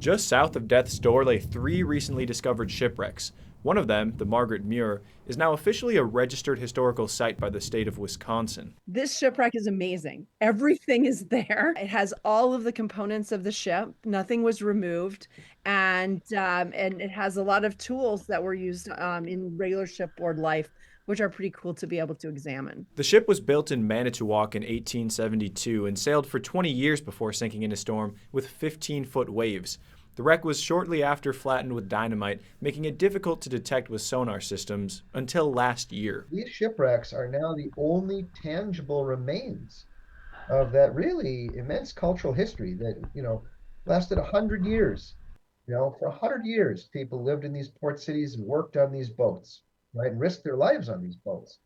Just south of Death's Door lay 3 recently discovered shipwrecks. One of them, the Margaret Muir, is now officially a registered historical site by the state of Wisconsin. This shipwreck is amazing. Everything is there. It has all of the components of the ship. Nothing was removed, and it has a lot of tools that were used in regular shipboard life, which are pretty cool to be able to examine. The ship was built in Manitowoc in 1872 and sailed for 20 years before sinking in a storm with 15-foot waves. The wreck was shortly after flattened with dynamite, making it difficult to detect with sonar systems until last year. These shipwrecks are now the only tangible remains of that really immense cultural history that, lasted 100 years. For 100 years, people lived in these port cities and worked on these boats, right, and risked their lives on these boats.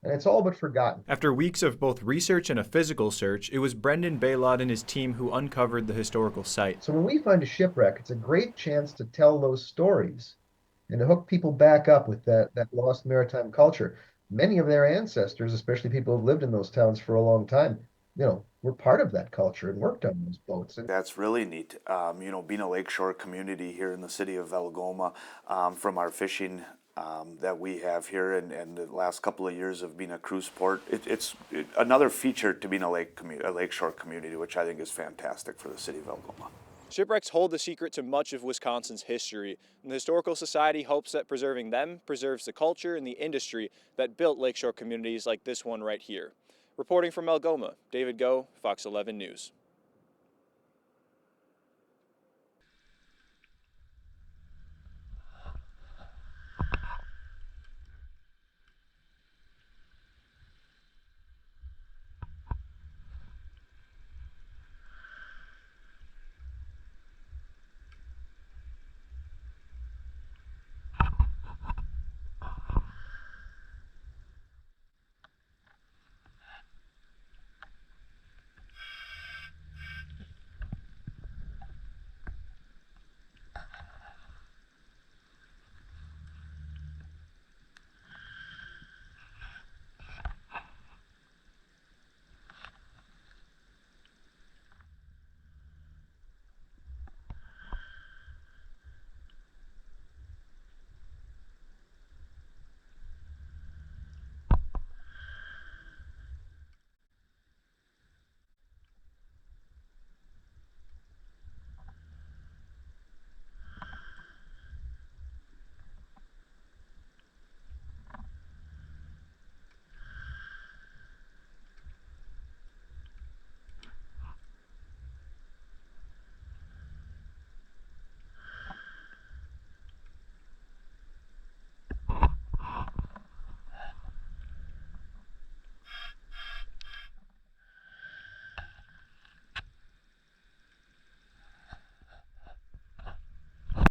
And it's all but forgotten. After weeks of both research and a physical search, it was Brendan Baylod and his team who uncovered the historical site. So when we find a shipwreck, it's a great chance to tell those stories and to hook people back up with that lost maritime culture. Many of their ancestors, especially people who've lived in those towns for a long time, were part of that culture and worked on those boats. And that's really neat. Being a lakeshore community here in the city of Algoma, from our fishing that we have here, and the last couple of years of being a cruise port, it's another feature to being a lakeshore community, which I think is fantastic for the city of Algoma. Shipwrecks hold the secret to much of Wisconsin's history, and the Historical Society hopes that preserving them preserves the culture and the industry that built lakeshore communities like this one right here. Reporting from Algoma, David Go, Fox 11 News.